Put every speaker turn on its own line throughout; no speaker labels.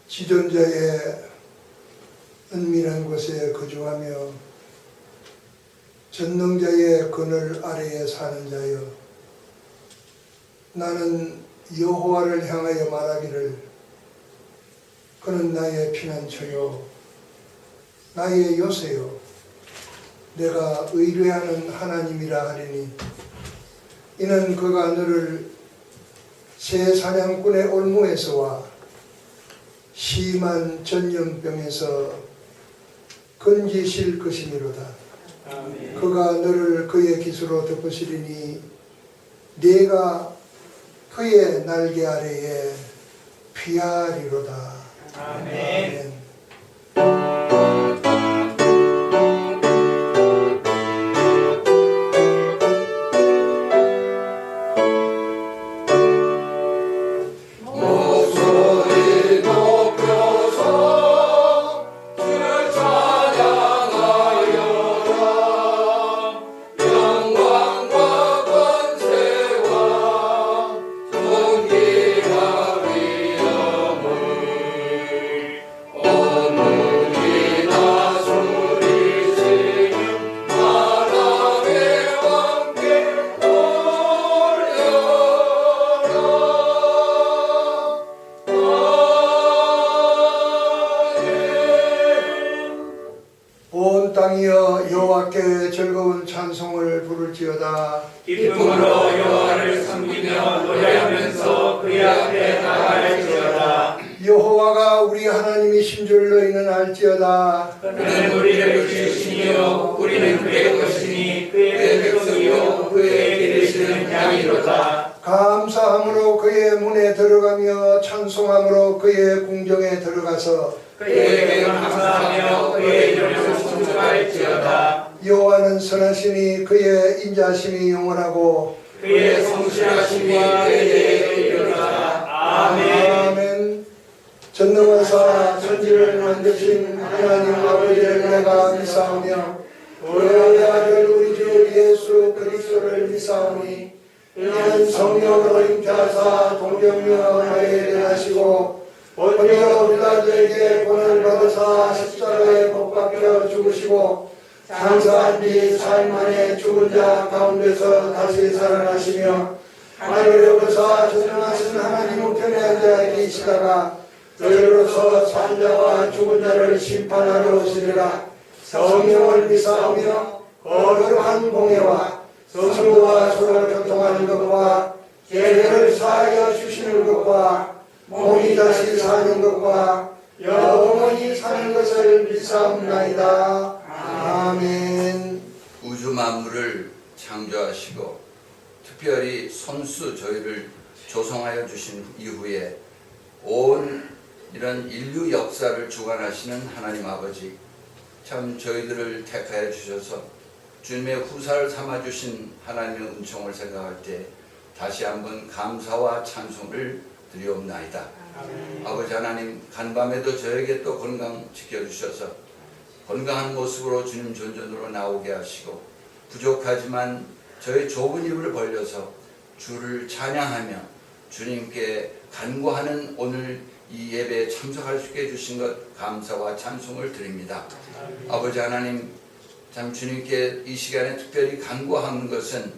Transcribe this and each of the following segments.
지존자의 은밀한 곳에 거주하며 전능자의 그늘 아래에 사는 자여, 나는 여호와를 향하여 말하기를 그는 나의 피난처요 나의 요새요 내가 의뢰하는 하나님이라 하리니, 이는 그가 너를 새 사냥꾼의 올무에서와 심한 전염병에서 건지실 것이니로다. 아멘. 그가 너를 그의 깃으로 덮으시리니 네가 그의 날개 아래에 피하리로다. 아멘. 온 땅이여 여호와께 즐거운 찬송을 부를지어다.
기쁨으로 여호와를 섬기며 노래하면서 그의 앞에 나아갈지어다.
여호와가 우리 하나님이신 줄 너희는 알지어다.
그는 우리를 지으시니요 우리는 그의 것이니 그의 백성이요 그의 기르시는 양이로다.
감사함으로 그의 문에 들어가며 찬송함으로 그의 궁정에 들어가서
그에게 감사하며 그의 이름을 송축할지어다.
여호와는 선하시니 그의 인자심이 영원하고
그의 성실하심과 그에게 이르리로다. 아멘.
아멘. 전능하사 천지를 만드신 하나님 아버지를 내가 믿사오며 그의 아들 우리 주 예수 그리스도를 믿사오니, 이는 성령으로 잉태하사 동정녀 나에 대하시고 본디오 빌라도에게 본을 받으사 십자가에 못 박혀 죽으시고 장사한 뒤 4일 만에 죽은 자 가운데서 다시 살아나시며 하늘에 오르사 전능하신 하나님 우편에 앉아 계시다가 저희로서 산 자와 죽은 자를 심판하러 오시리라. 성령을 믿사오며 거룩한 공예와 성도와 서로 교통하는 것과 죄를 사하여 주시는 것과 몸이 다시 사는 것과 영원히 사는 것을 믿사옵나이다. 아멘.
우주 만물을 창조하시고 특별히 손수 저희를 조성하여 주신 이후에 온 이런 인류 역사를 주관하시는 하나님 아버지, 참 저희들을 택하여 주셔서 주님의 후사를 삼아 주신 하나님의 은총을 생각할 때 다시 한번 감사와 찬송을 드리옵나이다. 아버지 하나님, 간밤에도 저에게 또 건강 지켜주셔서 건강한 모습으로 주님 전전으로 나오게 하시고, 부족하지만 저의 좁은 입을 벌려서 주를 찬양하며 주님께 간구하는 오늘 이 예배에 참석할 수 있게 해주신 것 감사와 찬송을 드립니다. 아버지 하나님, 참 주님께 이 시간에 특별히 간구하는 것은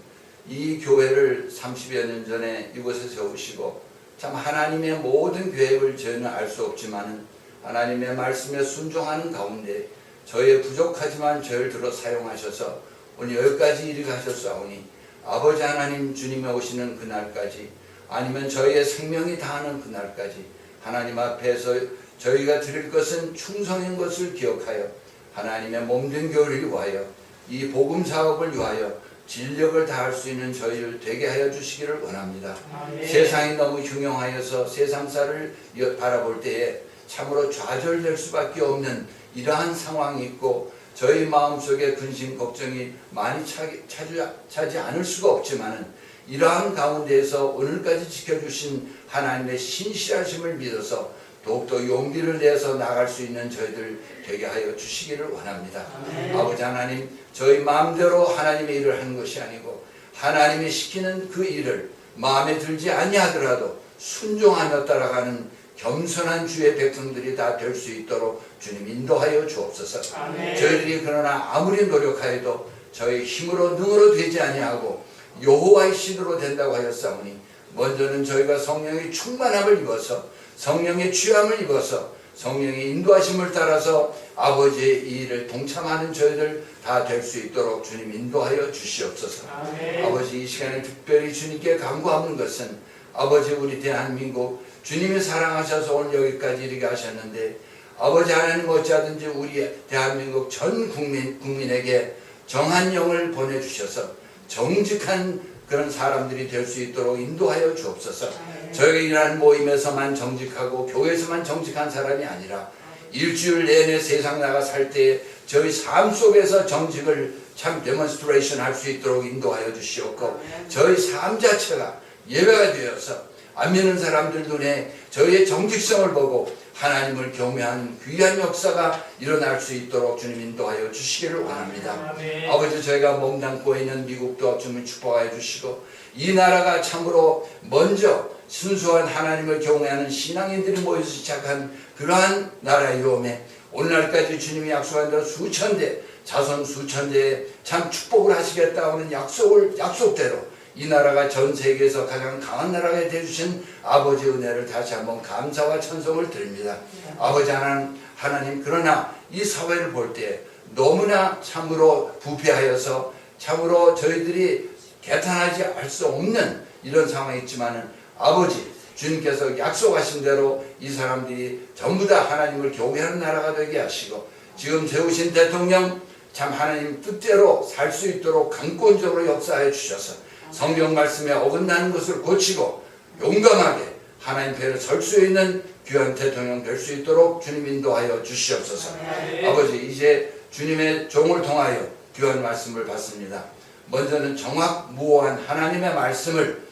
이 교회를 30여 년 전에 이곳에 세우시고 참 하나님의 모든 계획을 저희는 알 수 없지만 하나님의 말씀에 순종하는 가운데 저의 부족하지만 저를 들어 사용하셔서 오늘 여기까지 이르게 하셨사오니, 아버지 하나님 주님이 오시는 그날까지, 아니면 저희의 생명이 다하는 그날까지 하나님 앞에서 저희가 드릴 것은 충성인 것을 기억하여 하나님의 몸된 교회를 위하여 이 복음 사업을 위하여 진력을 다할 수 있는 저희를 되게 하여 주시기를 원합니다. 아멘. 세상이 너무 흉흉하여서 세상사를 바라볼 때에 참으로 좌절될 수밖에 없는 이러한 상황이 있고 저희 마음속에 근심 걱정이 많이 차지 않을 수가 없지만, 이러한 가운데에서 오늘까지 지켜주신 하나님의 신실하심을 믿어서 더욱더 용기를 내서 나갈 수 있는 저희들 되게 하여 주시기를 원합니다. 아멘. 아버지 하나님, 저희 마음대로 하나님의 일을 하는 것이 아니고 하나님이 시키는 그 일을 마음에 들지 아니하더라도 순종하며 따라가는 겸손한 주의 백성들이 다 될 수 있도록 주님 인도하여 주옵소서.
아멘.
저희들이 그러나 아무리 노력하여도 저희 힘으로 능으로 되지 아니하고 여호와의 신으로 된다고 하였사오니 먼저는 저희가 성령의 충만함을 입어서 성령의 취함을 입어서 성령의 인도하심을 따라서 아버지의 이 일을 동참하는 저희들 다 될 수 있도록 주님 인도하여 주시옵소서.
아멘.
아버지 이 시간에 특별히 주님께 간구하는 것은 아버지 우리 대한민국 주님이 사랑하셔서 오늘 여기까지 이르게 하셨는데 아버지 하나님 어찌하든지 우리 대한민국 전 국민에게 정한 영을 보내주셔서 정직한 그런 사람들이 될 수 있도록 인도하여 주옵소서. 저희가 일하는 모임에서만 정직하고 교회에서만 정직한 사람이 아니라 일주일 내내 세상 나가 살 때 저희 삶 속에서 정직을 참 데몬스트레이션 할 수 있도록 인도하여 주시옵고 저희 삶 자체가 예배가 되어서 안 믿는 사람들 눈에 저희의 정직성을 보고 하나님을 경외하는 귀한 역사가 일어날 수 있도록 주님 인도하여 주시기를 원합니다.
아멘.
아버지 저희가 몸담고 있는 미국도 주님 축복하여 주시고 이 나라가 참으로 먼저 순수한 하나님을 경외하는 신앙인들이 모여서 시작한 그러한 나라이오매 오늘날까지 주님이 약속한 대로 수천대 자손 수천대에 참 축복을 하시겠다 하는 약속대로 이 나라가 전 세계에서 가장 강한 나라가 되어주신 아버지의 은혜를 다시 한번 감사와 찬송을 드립니다. 아버지 하나님 그러나 이 사회를 볼 때 너무나 참으로 부패하여서 참으로 저희들이 개탄하지 알 수 없는 이런 상황이 있지만은 아버지 주님께서 약속하신 대로 이 사람들이 전부 다 하나님을 경외하는 나라가 되게 하시고 지금 세우신 대통령 참 하나님 뜻대로 살 수 있도록 강권적으로 역사해 주셔서 성경 말씀에 어긋나는 것을 고치고 용감하게 하나님 편에 설 수 있는 귀한 대통령 될 수 있도록 주님 인도하여 주시옵소서. 아버지 이제 주님의 종을 통하여 귀한 말씀을 받습니다. 먼저는 정확무오한 하나님의 말씀을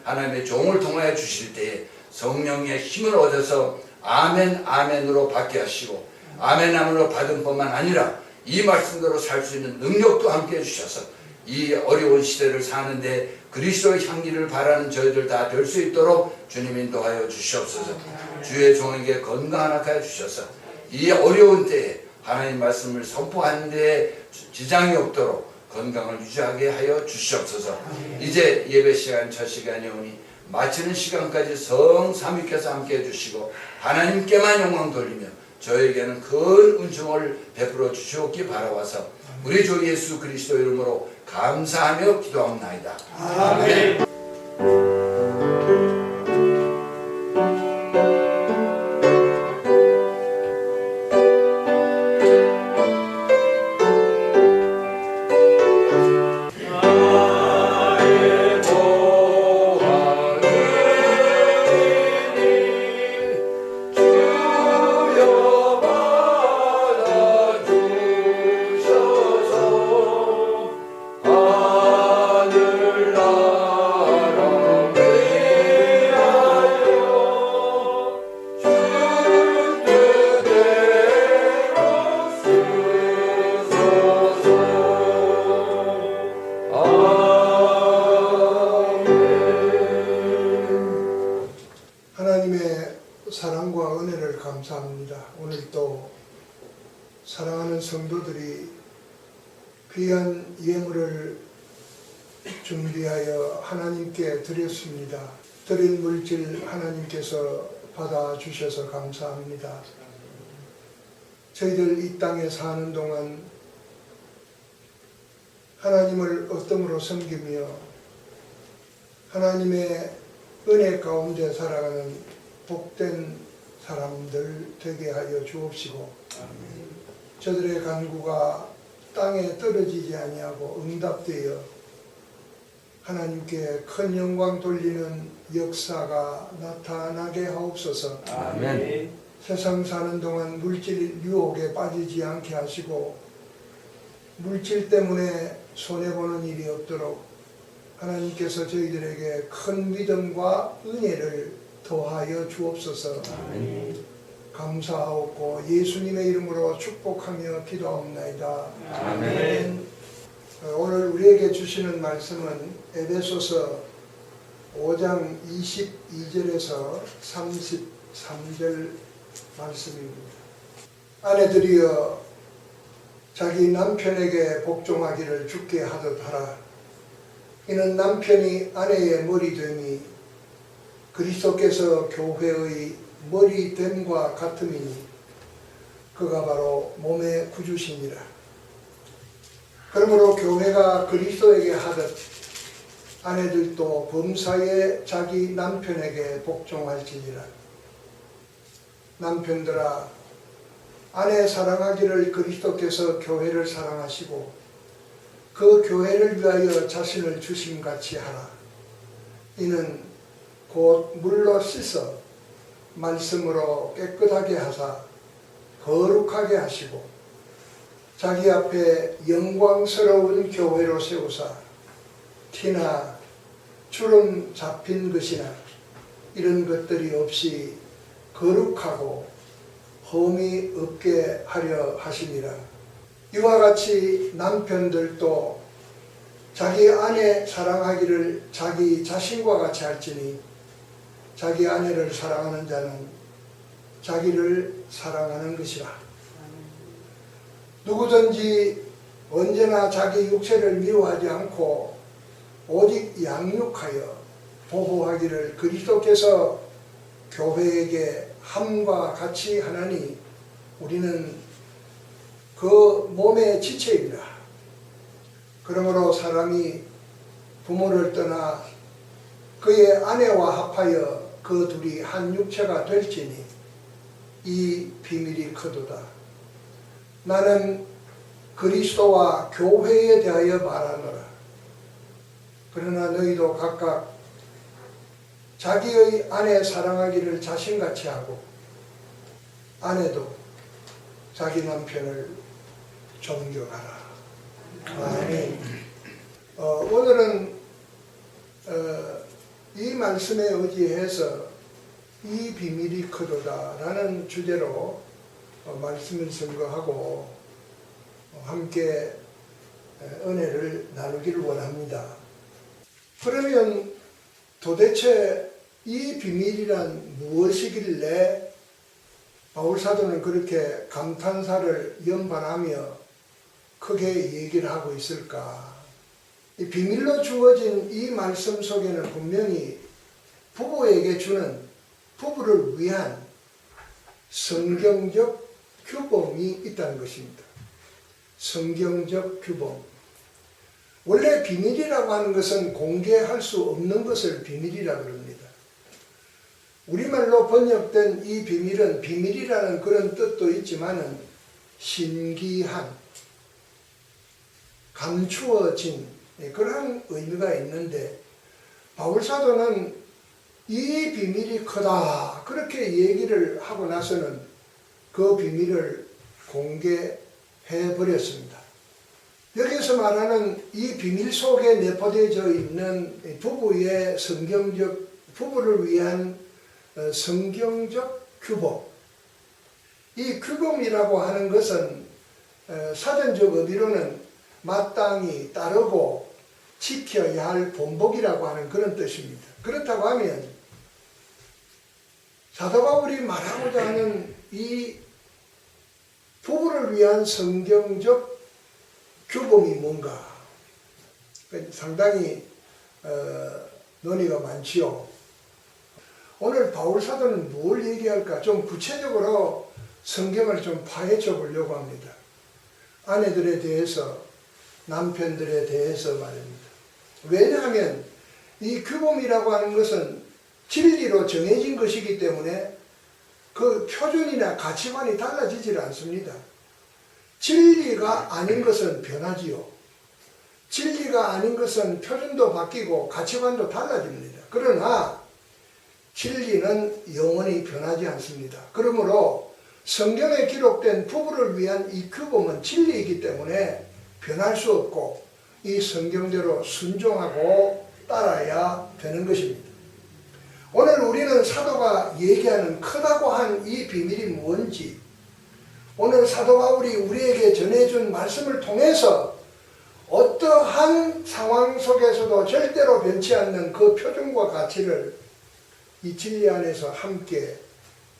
하나님의 종을 통하여 주실 때에 성령의 힘을 얻어서 아멘 아멘으로 받게 하시고 아멘 아멘으로 받은 것만 아니라 이 말씀대로 살 수 있는 능력도 함께 해주셔서 이 어려운 시대를 사는데 그리스도의 향기를 바라는 저희들 다 될 수 있도록 주님 인도하여 주시옵소서. 주의 종에게 건강한 하여 주셔서 이 어려운 때에 하나님 말씀을 선포하는 데에 지장이 없도록 건강을 유지하게 하여 주시옵소서. 이제 예배 시간 첫 시간이 오니 마치는 시간까지 성삼위께서 함께 해주시고 하나님께만 영광 돌리며 저에게는 큰 은총을 베풀어 주시옵기 바라와서 우리 주 예수 그리스도 이름으로 감사하며 기도합니다.
아멘.
하나님의 사랑과 은혜를 감사합니다. 오늘 또 사랑하는 성도들이 귀한 예물을 준비하여 하나님께 드렸습니다. 드린 물질 하나님께서 받아주셔서 감사합니다. 저희들 이 땅에 사는 동안 하나님을 어떠므로 섬기며 하나님의 은혜 가운데 살아가는 복된 사람들 되게 하여 주옵시고 저들의 간구가 땅에 떨어지지 아니하고 응답되어 하나님께 큰 영광 돌리는 역사가 나타나게 하옵소서.
아멘.
세상 사는 동안 물질 유혹에 빠지지 않게 하시고 물질 때문에 손해보는 일이 없도록 하나님께서 저희들에게 큰 믿음과 은혜를 더하여 주옵소서.
아멘.
감사하옵고 예수님의 이름으로 축복하며 기도하옵나이다.
아멘.
오늘 우리에게 주시는 말씀은 에베소서 5장 22절에서 3절 말씀입니다. 아내들이여 자기 남편에게 복종하기를 주께 하듯 하라. 이는 남편이 아내의 머리됨이 그리스도께서 교회의 머리됨과 같음이니 그가 바로 몸의 구주시니라. 그러므로 교회가 그리스도에게 하듯 아내들도 범사에 자기 남편에게 복종할지니라. 남편들아 아내 사랑하기를 그리스도께서 교회를 사랑하시고 그 교회를 위하여 자신을 주심같이 하라. 이는 곧 물로 씻어 말씀으로 깨끗하게 하사 거룩하게 하시고 자기 앞에 영광스러운 교회로 세우사 티나 주름 잡힌 것이나 이런 것들이 없이 거룩하고 흠이 없게 하려 하시니라. 이와 같이 남편들도 자기 아내 사랑하기를 자기 자신과 같이 할지니 자기 아내를 사랑하는 자는 자기를 사랑하는 것이라. 누구든지 언제나 자기 육체를 미워하지 않고 오직 양육하여 보호하기를 그리스도께서 교회에게 함과 같이 하나니 우리는 그 몸의 지체이라. 그러므로 사람이 부모를 떠나 그의 아내와 합하여 그 둘이 한 육체가 될지니 이 비밀이 크도다. 나는 그리스도와 교회에 대하여 말하노라. 그러나 너희도 각각 자기의 아내 사랑하기를 자신같이 하고 아내도 자기 남편을 존경하라. 아멘. 오늘은 이 말씀에 의지해서 이 비밀이 크도다 라는 주제로 말씀을 선거하고 함께 은혜를 나누기를 원합니다. 그러면 도대체 이 비밀이란 무엇이길래 바울사도는 그렇게 감탄사를 연발하며 크게 얘기를 하고 있을까? 이 비밀로 주어진 이 말씀 속에는 분명히 부부에게 주는 부부를 위한 성경적 규범이 있다는 것입니다. 성경적 규범. 원래 비밀이라고 하는 것은 공개할 수 없는 것을 비밀이라고 합니다. 우리말로 번역된 이 비밀은 비밀이라는 그런 뜻도 있지만은 신기한, 감추어진 그런 의미가 있는데 바울사도는 이 비밀이 크다 그렇게 얘기를 하고 나서는 그 비밀을 공개해 버렸습니다. 여기서 말하는 이 비밀 속에 내포되어 있는 부부의 부부를 위한 성경적 규범. 이 규범이라고 하는 것은 사전적 의미로는 마땅히 따르고 지켜야 할 본복이라고 하는 그런 뜻입니다. 그렇다고 하면 사도 바울이 말하고자 하는 이 부부를 위한 성경적 규범이 뭔가 상당히 논의가 많지요. 오늘 바울사도는 뭘 얘기할까? 좀 구체적으로 성경을 좀 파헤쳐 보려고 합니다. 아내들에 대해서, 남편들에 대해서 말입니다. 왜냐하면 이 규범이라고 하는 것은 진리로 정해진 것이기 때문에 그 표준이나 가치관이 달라지질 않습니다. 진리가 아닌 것은 변하지요. 진리가 아닌 것은 표준도 바뀌고 가치관도 달라집니다. 그러나 진리는 영원히 변하지 않습니다. 그러므로 성경에 기록된 부부를 위한 이 규범은 진리이기 때문에 변할 수 없고 이 성경대로 순종하고 따라야 되는 것입니다. 오늘 우리는 사도가 얘기하는 크다고 한 이 비밀이 뭔지, 오늘 사도 바울이 우리에게 전해준 말씀을 통해서 어떠한 상황 속에서도 절대로 변치 않는 그 표준과 가치를 이 진리 안에서 함께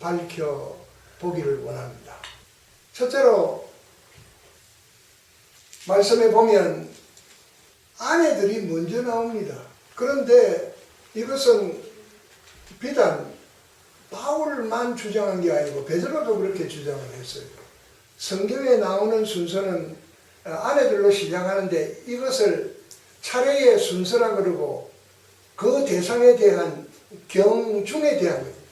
밝혀보기를 원합니다. 첫째로 말씀에 보면 아내들이 먼저 나옵니다. 그런데 이것은 비단 바울만 주장한 게 아니고 베드로도 그렇게 주장을 했어요. 성경에 나오는 순서는 아내들로 시작하는데 이것을 차례의 순서라 그러고 그 대상에 대한 경중에 대한 거예요.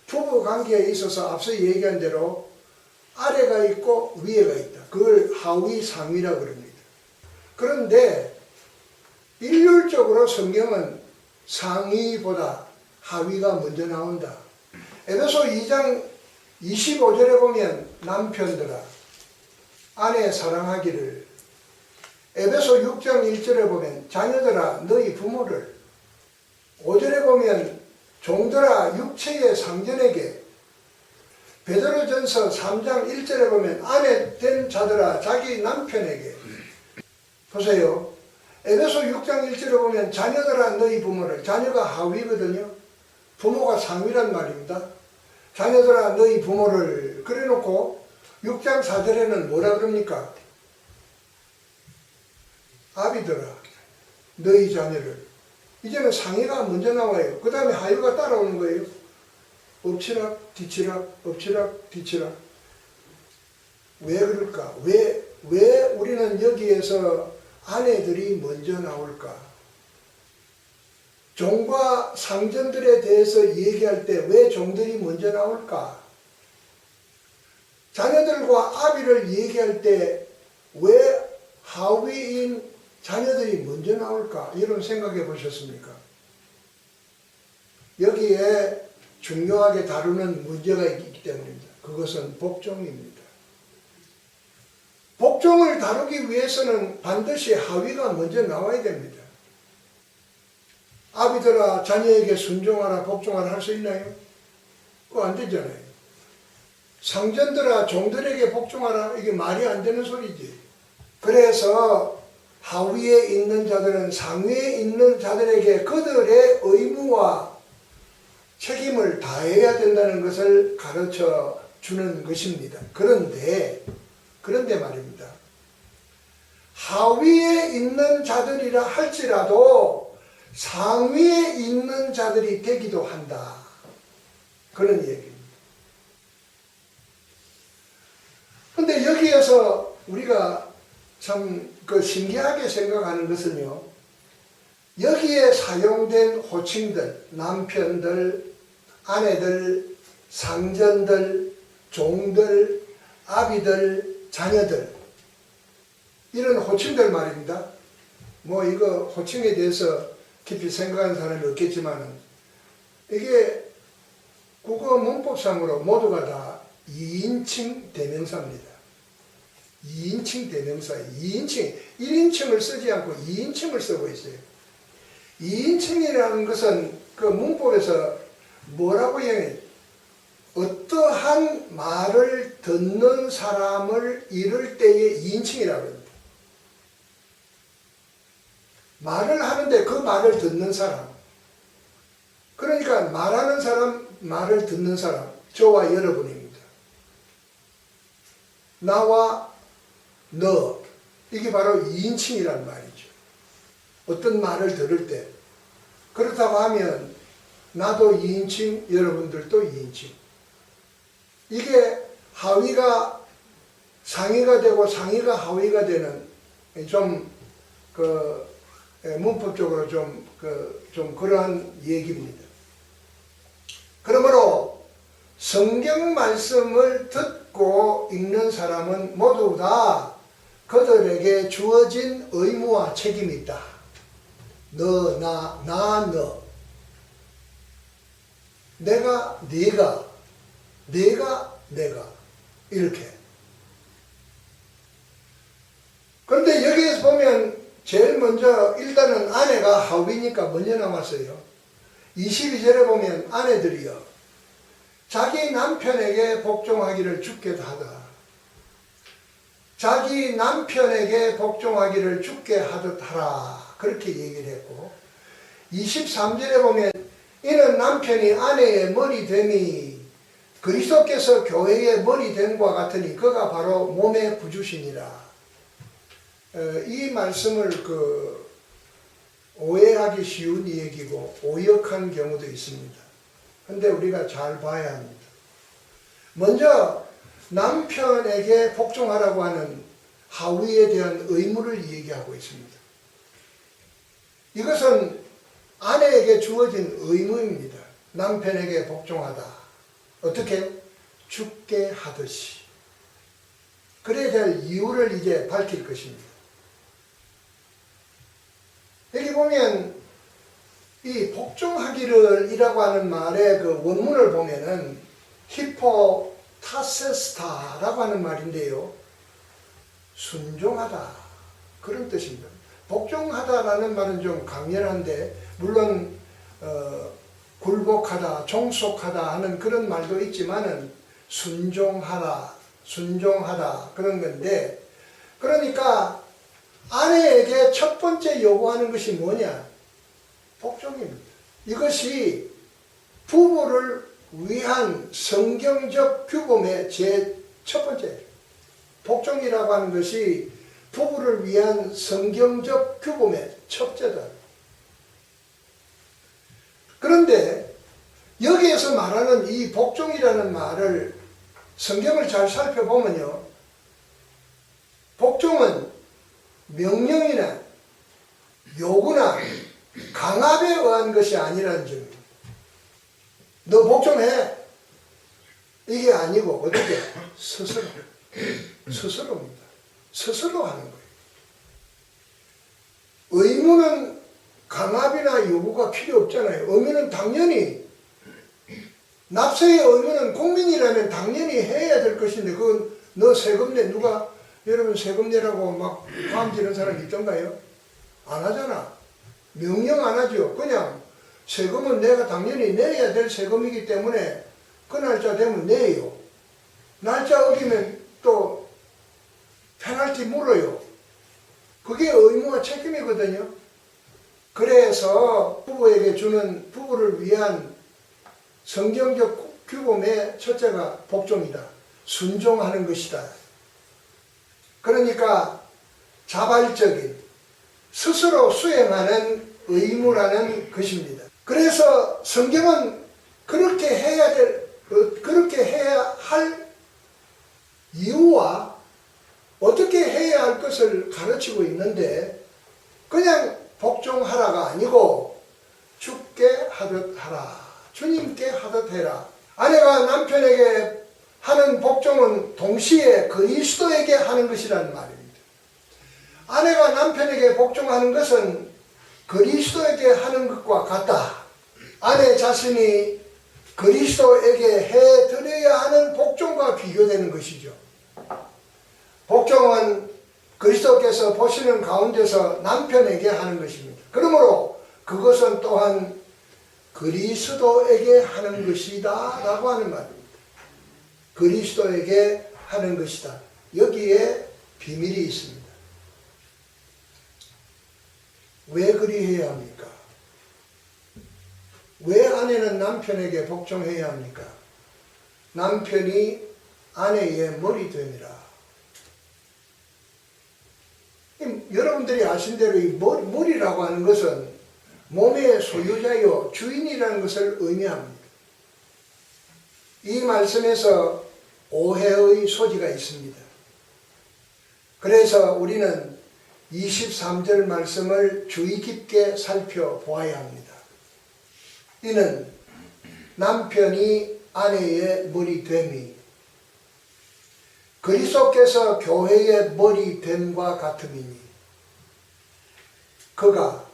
부부 관계에 있어서 앞서 얘기한 대로 아래가 있고 위에가 있다. 그걸 하위 상위라 그럽니다. 그런데 일률적으로 성경은 상위보다 하위가 먼저 나온다. 에베소 2장 25절에 보면 남편들아 아내 사랑하기를, 에베소 6장 1절에 보면 자녀들아 너희 부모를, 5절에 보면 종들아 육체의 상전에게, 베드로전서 3장 1절에 보면 아내 된 자들아 자기 남편에게. 보세요. 에베소 6장 1절에 보면 자녀들아 너희 부모를, 자녀가 하위거든요. 부모가 상위란 말입니다. 자녀들아 너희 부모를 그래놓고 6장 4절에는 뭐라 그럽니까? 아비들아 너희 자녀를. 이제는 상위가 먼저 나와요. 그 다음에 하위가 따라오는 거예요. 엎치락 뒤치락 엎치락 뒤치락. 왜 그럴까? 왜 우리는 여기에서 아내들이 먼저 나올까? 종과 상전들에 대해서 얘기할 때 왜 종들이 먼저 나올까? 자녀들과 아비를 얘기할 때 왜 하위인 자녀들이 먼저 나올까? 이런 생각해 보셨습니까? 여기에 중요하게 다루는 문제가 있기 때문입니다. 그것은 복종입니다. 복종을 다루기 위해서는 반드시 하위가 먼저 나와야 됩니다. 아비들아 자녀에게 순종하라 복종하라 할 수 있나요? 그거 안 되잖아요. 상전들아 종들에게 복종하라, 이게 말이 안 되는 소리지. 그래서 하위에 있는 자들은 상위에 있는 자들에게 그들의 의무와 책임을 다해야 된다는 것을 가르쳐 주는 것입니다. 그런데 말입니다. 하위에 있는 자들이라 할지라도 상위에 있는 자들이 되기도 한다. 그런 얘기입니다. 근데 여기에서 우리가 참 신기하게 생각하는 것은요, 여기에 사용된 호칭들, 남편들, 아내들, 상전들, 종들, 아비들, 자녀들, 이런 호칭들 말입니다. 뭐 이거 호칭에 대해서 깊이 생각하는 사람이 없겠지만은 이게 국어 문법상으로 모두가 다 2인칭 대명사입니다. 2인칭 대명사, 2인칭, 1인칭을 쓰지 않고 2인칭을 쓰고 있어요. 2인칭이라는 것은 그 문법에서 뭐라고 얘기해요? 어떠한 말을 듣는 사람을 이를 때의 2인칭이라고 합니다. 말을 하는데 그 말을 듣는 사람. 그러니까 말하는 사람, 말을 듣는 사람, 저와 여러분입니다. 나와 너, 이게 바로 2인칭이란 말이죠. 어떤 말을 들을 때. 그렇다고 하면 나도 2인칭, 여러분들도 2인칭. 이게 하위가 상위가 되고 상위가 하위가 되는 좀 문법적으로 좀 그러한 얘기입니다. 그러므로 성경 말씀을 듣고 읽는 사람은 모두 다 그들에게 주어진 의무와 책임이 있다. 너, 나, 너. 내가, 네가, 내가, 내가. 이렇게. 그런데 여기에서 보면 제일 먼저 일단은 아내가 하위니까 먼저 나왔어요. 22절에 보면 아내들이여 자기 남편에게 복종하기를 주께 하다. 자기 남편에게 복종하기를 주께 하듯 하라. 그렇게 얘기를 했고 23절에 보면 이는 남편이 아내의 머리 됨이 그리스도께서 교회의 머리 됨과 같으니 그가 바로 몸의 구주시니라. 이 말씀을 오해하기 쉬운 얘기고 오역한 경우도 있습니다. 근데 우리가 잘 봐야 합니다. 먼저 남편에게 복종하라고 하는 하위에 대한 의무를 얘기하고 있습니다. 이것은 아내에게 주어진 의무입니다. 남편에게 복종하다. 어떻게? 죽게 하듯이. 그래야 될 이유를 이제 밝힐 것입니다. 여기 보면 이 복종하기를 이라고 하는 말의 그 원문을 보면은 히포타세스타라고 하는 말인데요. 순종하다. 그런 뜻입니다. 복종하다라는 말은 좀 강렬한데 물론 굴복하다, 종속하다 하는 그런 말도 있지만은 순종하다 그런 건데, 그러니까 아내에게 첫 번째 요구하는 것이 뭐냐? 복종입니다. 이것이 부부를 위한 성경적 규범의 첫 번째 복종이라고 하는 것이 부부를 위한 성경적 규범의 첫째다. 그런데 여기에서 말하는 이 복종이라는 말을 성경을 잘 살펴보면요, 복종은 명령이나 요구나 강압에 의한 것이 아니라는 점입니다. 너 복종해. 이게 아니고 어떻게? 스스로입니다. 스스로 하는 거예요. 의무는 강압이나 요구가 필요 없잖아요. 의무는 당연히, 납세의 의무는 국민이라면 당연히 해야 될 것인데, 그건 너 세금 내, 누가 여러분 세금 내라고 막 화음지는 사람이 있던가요? 안 하잖아. 명령 안 하죠. 그냥 세금은 내가 당연히 내야 될 세금이기 때문에 그 날짜 되면 내요. 날짜 어기면 또 페널티 물어요. 그게 의무와 책임이거든요. 그래서 부부에게 주는, 부부를 위한 성경적 규범의 첫째가 복종이다. 순종하는 것이다. 그러니까 자발적인, 스스로 수행하는 의무라는 것입니다. 그래서 성경은 그렇게 해야 할 이유와 어떻게 해야 할 것을 가르치고 있는데, 그냥 복종하라가 아니고 주께 하듯 하라, 주님께 하듯 해라. 아내가 남편에게 하는 복종은 동시에 그리스도에게 하는 것이라는 말입니다. 아내가 남편에게 복종하는 것은 그리스도에게 하는 것과 같다. 아내 자신이 그리스도에게 해드려야 하는 복종과 비교되는 것이죠. 복종은 그리스도께서 보시는 가운데서 남편에게 하는 것입니다. 그러므로 그것은 또한 그리스도에게 하는 것이다 라고 하는 말입니다. 그리스도에게 하는 것이다. 여기에 비밀이 있습니다. 왜 그리해야 합니까? 왜 아내는 남편에게 복종해야 합니까? 남편이 아내의 머리 됨이라. 여러분들이 아신 대로 이 머리라고 하는 것은 몸의 소유자요 주인이라는 것을 의미합니다. 이 말씀에서 오해의 소지가 있습니다. 그래서 우리는 23절 말씀을 주의 깊게 살펴보아야 합니다. 이는 남편이 아내의 머리 됨이 그리스도께서 교회의 머리 됨과 같음이니 그가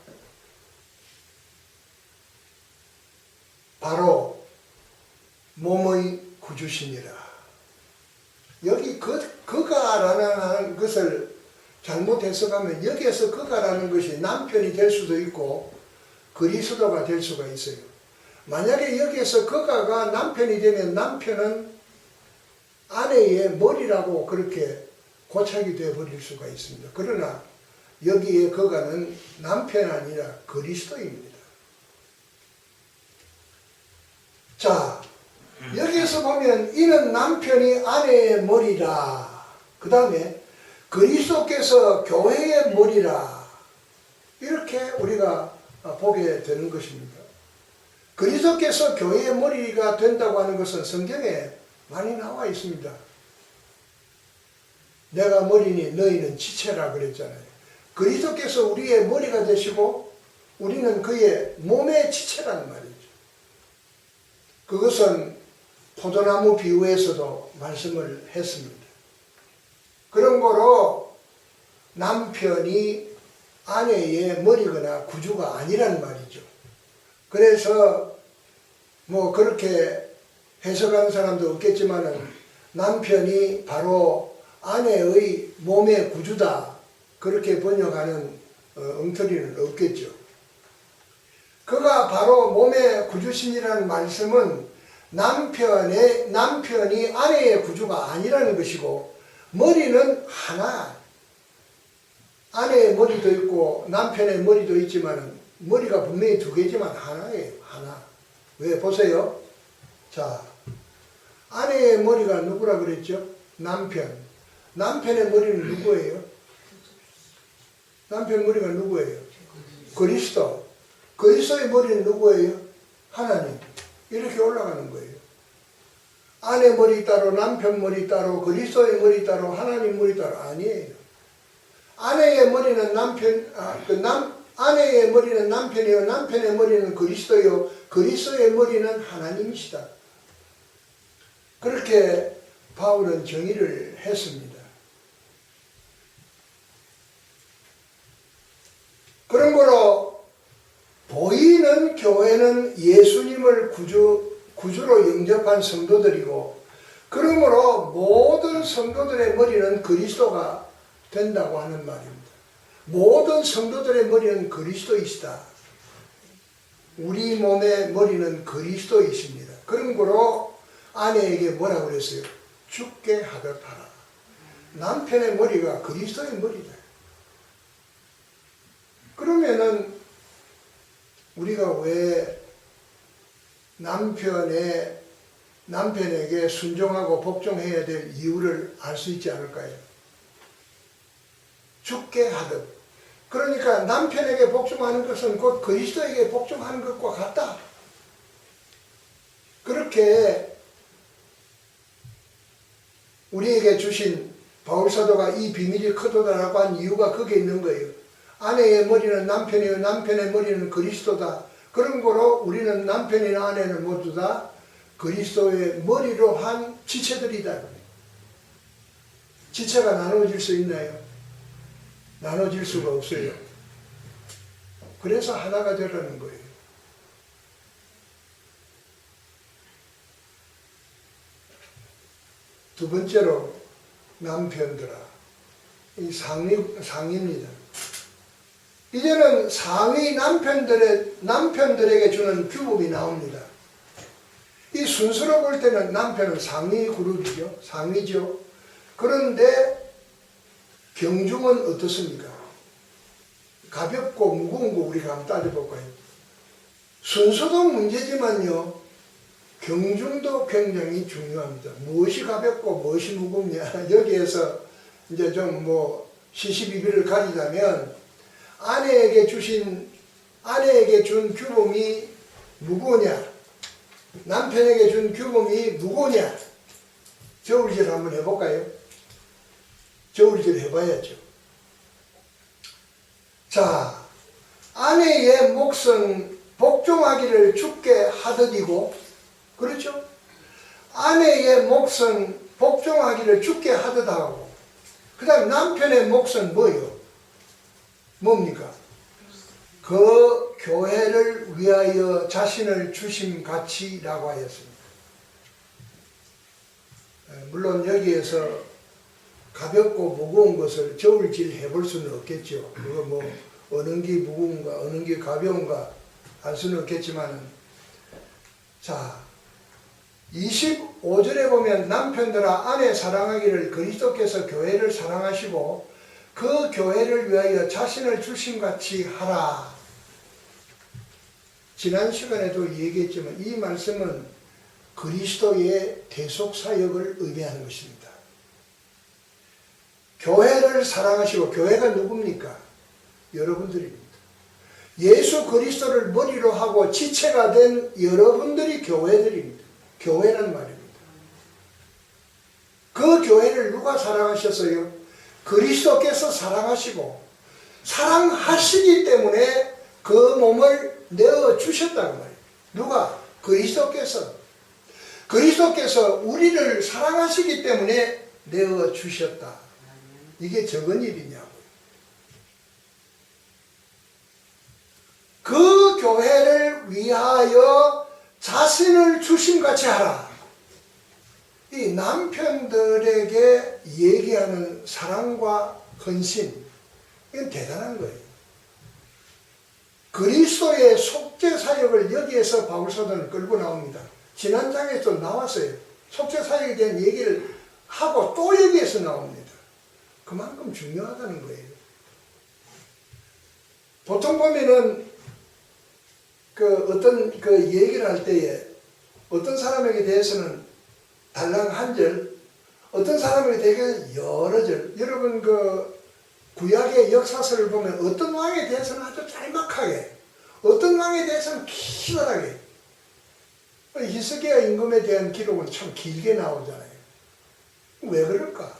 바로 몸의 구주시니라. 여기 그가라는 것을 잘못 해석하면 여기에서 그가라는 것이 남편이 될 수도 있고 그리스도가 될 수가 있어요. 만약에 여기에서 그가가 남편이 되면 남편은 아내의 머리라고 그렇게 고착이 되어버릴 수가 있습니다. 그러나 여기에 그가는 남편 아니라 그리스도입니다. 자, 여기에서 보면 이는 남편이 아내의 머리라. 그 다음에 그리스도께서 교회의 머리라. 이렇게 우리가 보게 되는 것입니다. 그리스도께서 교회의 머리가 된다고 하는 것은 성경에 많이 나와 있습니다. 내가 머리니 너희는 지체라 그랬잖아요. 그리스도께서 우리의 머리가 되시고 우리는 그의 몸의 지체라는 말이죠. 그것은 포도나무 비유에서도 말씀을 했습니다. 그런 거로 남편이 아내의 머리거나 구주가 아니란 말이죠. 그래서 뭐 그렇게 해석하는 사람도 없겠지만은 남편이 바로 아내의 몸의 구주다, 그렇게 번역하는 엉터리는 없겠죠. 그가 바로 몸의 구주신이라는 말씀은 남편이 아내의 구주가 아니라는 것이고, 머리는 하나. 아내의 머리도 있고 남편의 머리도 있지만 머리가 분명히 두 개지만 하나예요. 하나. 왜? 보세요. 자, 아내의 머리가 누구라 그랬죠? 남편. 남편의 머리는 누구예요? 남편 머리가 누구예요? 그리스도. 그리스도의 머리는 누구예요? 하나님. 이렇게 올라가는 거예요. 아내 머리 따로, 남편 머리 따로, 그리스도의 머리 따로, 하나님 머리 따로 아니에요. 아내의 머리는 아내의 머리는 남편이요, 남편의 머리는 그리스도요, 그리스도의 머리는 하나님이시다. 그렇게 바울은 정의를 했습니다. 그런 거로 보이는 교회는 예수님을 구주로 영접한 성도들이고, 그러므로 모든 성도들의 머리는 그리스도가 된다고 하는 말입니다. 모든 성도들의 머리는 그리스도이시다. 우리 몸의 머리는 그리스도이십니다. 그런 거로 아내에게 뭐라고 그랬어요? 죽게 하듯 하라. 남편의 머리가 그리스도의 머리다. 그러면은 우리가 왜 남편에게 순종하고 복종해야 될 이유를 알 수 있지 않을까요? 죽게 하듯. 그러니까 남편에게 복종하는 것은 곧 그리스도에게 복종하는 것과 같다. 그렇게 우리에게 주신 바울사도가 이 비밀이 크도다라고 한 이유가 거기에 있는 거예요. 아내의 머리는 남편이요, 남편의 머리는 그리스도다. 그런 거로 우리는 남편이나 아내는 모두 다 그리스도의 머리로 한 지체들이다. 지체가 나누어질 수 있나요? 나눠질 수가 없어요. 그래서 하나가 되라는 거예요. 두 번째로 남편들아, 이 상위입니다. 이제는 상위 남편들에게 주는 규범이 나옵니다. 이 순서로 볼 때는 남편은 상위 그룹이죠. 상위죠. 그런데 경중은 어떻습니까? 가볍고 무거운 거 우리가 한번 따져볼까요? 순서도 문제지만요, 경중도 굉장히 중요합니다. 무엇이 가볍고 무엇이 무겁냐. 여기에서 이제 좀 시시비비를 가리자면, 아내에게 준 규범이 무거우냐, 남편에게 준 규범이 무거우냐. 저울질 한번 해볼까요? 저울질 해봐야죠. 자, 아내의 몫은 복종하기를 주께 하듯이고, 그렇죠? 아내의 몫은 복종하기를 주께 하듯하고, 그 다음 남편의 몫은 뭐예요? 뭡니까? 그 교회를 위하여 자신을 주심같이라고 하였습니다. 물론 여기에서 가볍고 무거운 것을 저울질 해볼 수는 없겠죠. 그거 어느 게 무거운가 어느 게 가벼운가 알 수는 없겠지만, 자 25절에 보면 남편들아 아내 사랑하기를 그리스도께서 교회를 사랑하시고 그 교회를 위하여 자신을 주심같이 하라. 지난 시간에도 얘기했지만 이 말씀은 그리스도의 대속 사역을 의미하는 것입니다. 교회를 사랑하시고, 교회가 누굽니까? 여러분들입니다. 예수 그리스도를 머리로 하고 지체가 된 여러분들이 교회들입니다. 교회란 말입니다. 그 교회를 누가 사랑하셨어요? 그리스도께서 사랑하시고 사랑하시기 때문에 그 몸을 내어주셨다는 말이에요. 누가? 그리스도께서 우리를 사랑하시기 때문에 내어주셨다. 이게 적은 일이냐고요. 그 교회를 위하여 자신을 주심같이 하라. 이 남편들에게 얘기하는 사랑과 헌신, 이건 대단한 거예요. 그리스도의 속죄 사역을 여기에서 바울사도는 끌고 나옵니다. 지난 장에서 나왔어요. 속죄 사역에 대한 얘기를 하고 또 여기에서 나옵니다. 그만큼 중요하다는 거예요. 보통 보면은 어떤 얘기를 할 때에 어떤 사람에게 대해서는 달랑 한 절, 어떤 사람에게 대해서는 여러 절. 여러분 구약의 역사서를 보면 어떤 왕에 대해서는 아주 짤막하게, 어떤 왕에 대해서는 기발하게. 히스기야 임금에 대한 기록은 참 길게 나오잖아요. 왜 그럴까?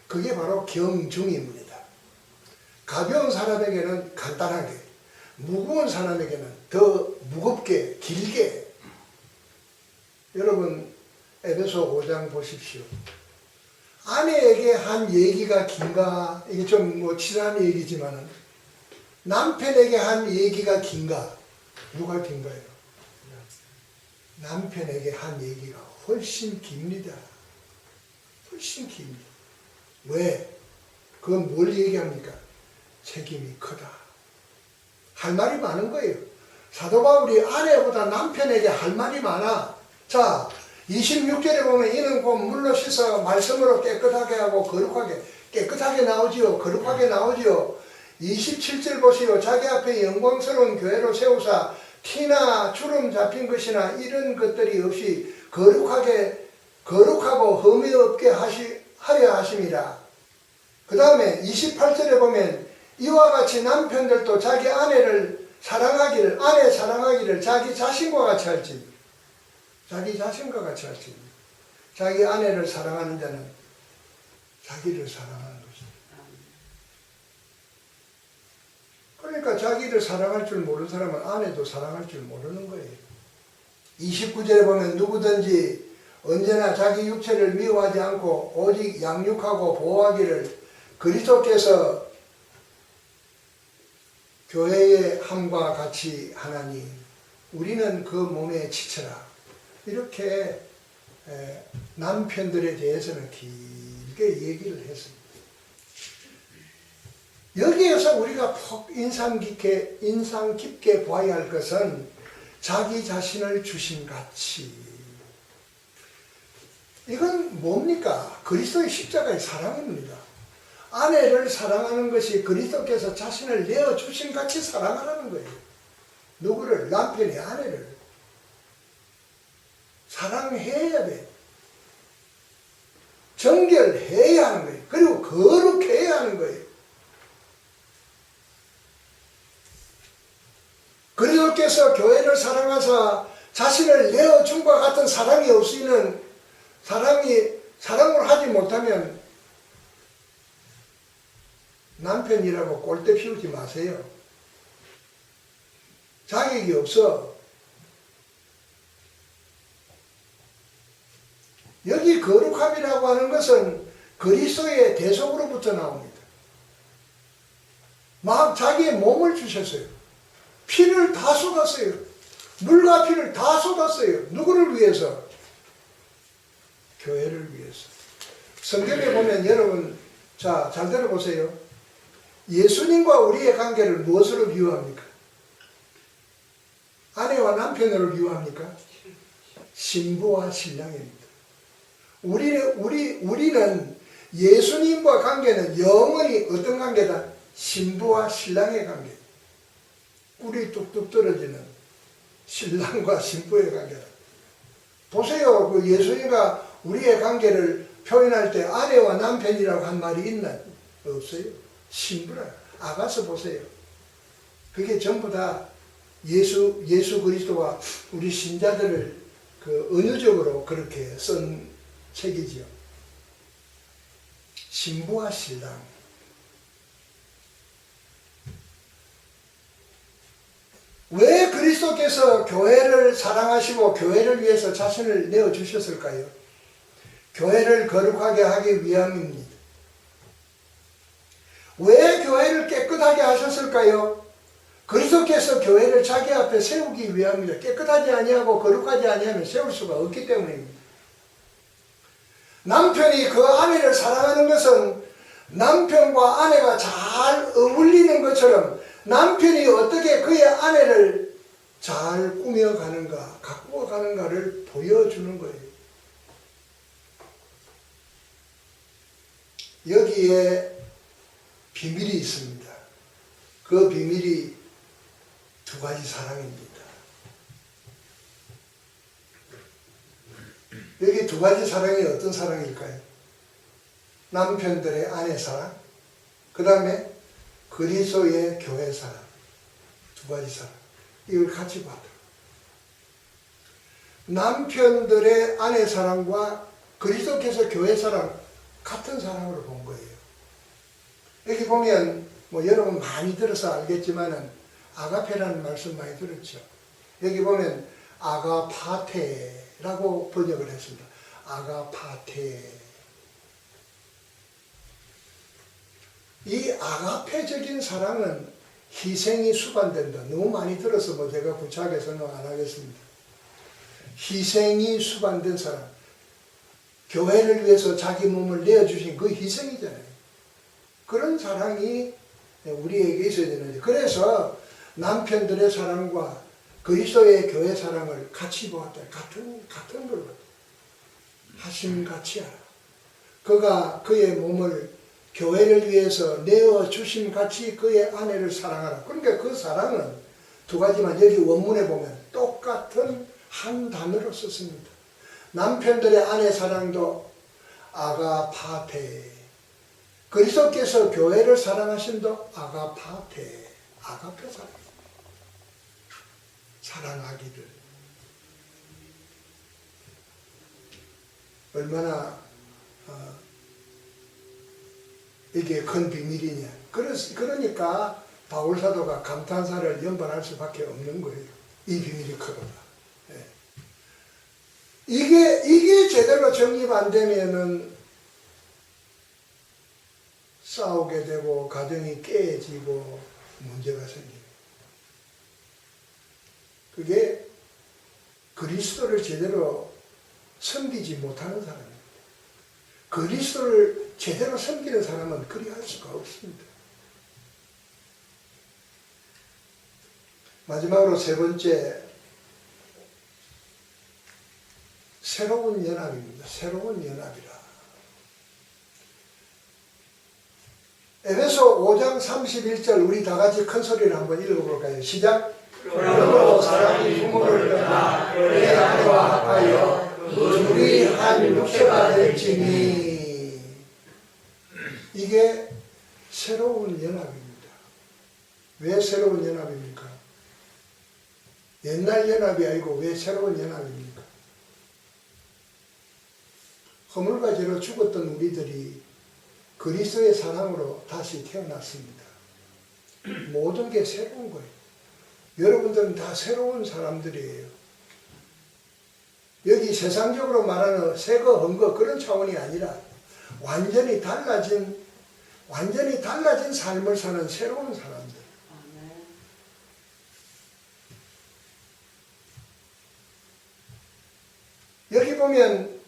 그게 바로 경중입니다. 가벼운 사람에게는 간단하게, 무거운 사람에게는 더 무겁게, 길게. 여러분 에베소 5장 보십시오. 아내에게 한 얘기가 긴가? 이게 좀 치사한 얘기지만은, 남편에게 한 얘기가 긴가? 누가 긴가요? 남편에게 한 얘기가 훨씬 깁니다. 훨씬 깁니다. 왜? 그건 뭘 얘기합니까? 책임이 크다. 할 말이 많은 거예요. 사도 바울이 아내보다 남편에게 할 말이 많아. 자, 26절에 보면 이는 곧 물로 씻어 말씀으로 깨끗하게 하고 거룩하게, 깨끗하게 나오지요. 거룩하게 나오지요. 27절 보시오. 자기 앞에 영광스러운 교회로 세우사 티나 주름 잡힌 것이나 이런 것들이 없이 거룩하고 흠이 없게 하려 하심이라. 그 다음에 28절에 보면 이와 같이 남편들도 자기 아내를 사랑하기를, 아내 사랑하기를 자기 자신과 같이 할지. 자기 자신과 같이 할지. 자기 아내를 사랑하는 자는 자기를 사랑하는 것입니다. 그러니까 자기를 사랑할 줄 모르는 사람은 아내도 사랑할 줄 모르는 거예요. 29절에 보면 누구든지 언제나 자기 육체를 미워하지 않고 오직 양육하고 보호하기를 그리스도께서 교회의 함과 같이 하나니 우리는 그 몸의 지체라. 이렇게 남편들에 대해서는 길게 얘기를 했습니다. 여기에서 우리가 인상 깊게 봐야 할 것은 자기 자신을 주심같이. 이건 뭡니까? 그리스도의 십자가의 사랑입니다. 아내를 사랑하는 것이 그리스도께서 자신을 내어주심같이 사랑하라는 거예요. 누구를? 남편의 아내를. 사랑해야 돼. 정결해야 하는 거예요. 그리고 거룩해야 하는 거예요. 그리스도께서 교회를 사랑하사 자신을 내어줌과 같은 사랑이 없이는 사랑을 하지 못하면 남편이라고 꼴대 피우지 마세요. 자격이 없어. 여기 거룩함이라고 하는 것은 그리스도의 대속으로부터 나옵니다. 막 자기의 몸을 주셨어요. 피를 다 쏟았어요. 물과 피를 다 쏟았어요. 누구를 위해서? 교회를 위해서. 성경에 보면 여러분, 자, 잘 들어보세요. 예수님과 우리의 관계를 무엇으로 비유합니까? 아내와 남편으로 비유합니까? 신부와 신랑입니다. 우리는 예수님과 관계는 영원히 어떤 관계다? 신부와 신랑의 관계. 꿀이 뚝뚝 떨어지는 신랑과 신부의 관계다. 보세요. 그 예수님과 우리의 관계를 표현할 때 아내와 남편이라고 한 말이 있나? 없어요. 신부라. 아가서 보세요. 그게 전부 다 예수 그리스도와 우리 신자들을 그 은유적으로 그렇게 쓴 책이지요. 신부와 신랑. 왜 그리스도께서 교회를 사랑하시고 교회를 위해서 자신을 내어주셨을까요? 교회를 거룩하게 하기 위함입니다. 왜 교회를 깨끗하게 하셨을까요? 그리스도께서 교회를 자기 앞에 세우기 위함입니다. 깨끗하지 아니하고 거룩하지 아니하면 세울 수가 없기 때문입니다. 남편이 그 아내를 사랑하는 것은 남편과 아내가 잘 어울리는 것처럼 남편이 어떻게 그의 아내를 잘 꾸며가는가, 가꾸어가는가를 보여주는 거예요. 여기에 비밀이 있습니다. 그 비밀이 두 가지 사랑입니다. 여기 두 가지 사랑이 어떤 사랑일까요? 남편들의 아내 사랑, 그 다음에 그리스도의 교회 사랑. 두 가지 사랑. 이걸 같이 봐요. 남편들의 아내 사랑과 그리스도께서 교회 사랑 같은 사랑으로 본 거예요. 여기 보면 뭐 여러분 많이 들어서 알겠지만은 아가페라는 말씀 많이 들었죠. 여기 보면 아가파테라고 번역을 했습니다. 아가파테. 이 아가페적인 사랑은 희생이 수반된다. 너무 많이 들어서 뭐 제가 구체하게 설명 안 하겠습니다. 희생이 수반된 사랑. 교회를 위해서 자기 몸을 내어주신 그 희생이잖아요. 그런 사랑이 우리에게 있어야 되는데, 그래서 남편들의 사랑과 그리스도의 교회 사랑을 같이 보았다. 같은 걸 봤다. 하심같이 하라. 그가 그의 몸을 교회를 위해서 내어주심 같이 그의 아내를 사랑하라. 그러니까 그 사랑은 두 가지만 여기 원문에 보면 똑같은 한 단어로 썼습니다. 남편들의 아내 사랑도 아가파테. 그리스도께서 교회를 사랑하심도 아가파테. 아가페 사랑. 사랑하기를. 얼마나 이게 큰 비밀이냐. 그러니까 바울사도가 감탄사를 연발할 수밖에 없는 거예요. 이 비밀이 크구나. 예. 이게 제대로 정립 안 되면은 싸우게 되고 가정이 깨지고 문제가 생겨요. 그게 그리스도를 제대로 섬기지 못하는 사람입니다. 그리스도를 제대로 섬기는 사람은 그리할 수가 없습니다. 마지막으로 세 번째, 새로운 연합입니다. 새로운 연합이라. 에베소 5장 31절 우리 다 같이 큰 소리를 한번 읽어볼까요? 시작!
그러므로 사랑이 부모를 떠나 내 아내와 합하여 그 둘이 한 육체가 될지니.
이게 새로운 연합입니다. 왜 새로운 연합입니까? 옛날 연합이 아니고 왜 새로운 연합입니까? 허물과 죄로 죽었던 우리들이 그리스도의 사랑으로 다시 태어났습니다. 모든 게 새로운 거예요. 여러분들은 다 새로운 사람들이에요. 여기 세상적으로 말하는 새거, 헌거 그런 차원이 아니라 완전히 달라진 삶을 사는 새로운 사람들. 여기 보면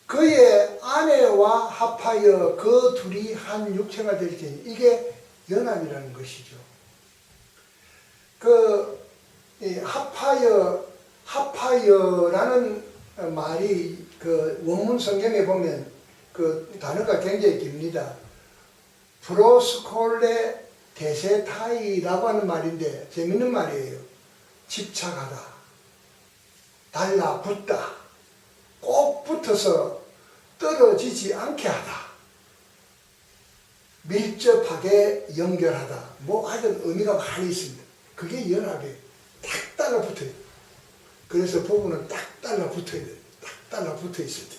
그의 아내와 합하여 그 둘이 한 육체가 될지니, 이게 연합이라는 것이죠. 합하여라는 말이 그 원문 성경에 보면 그 단어가 굉장히 깁니다. 프로스콜레 데세타이라고 하는 말인데 재밌는 말이에요. 집착하다, 달라붙다, 붙어서 떨어지지 않게 하다. 밀접하게 연결하다. 뭐 하여튼 의미가 많이 있습니다. 그게 연합이에요. 딱 달라붙어요. 그래서 부부는 딱 달라붙어야 돼요. 딱 달라붙어 있을 때.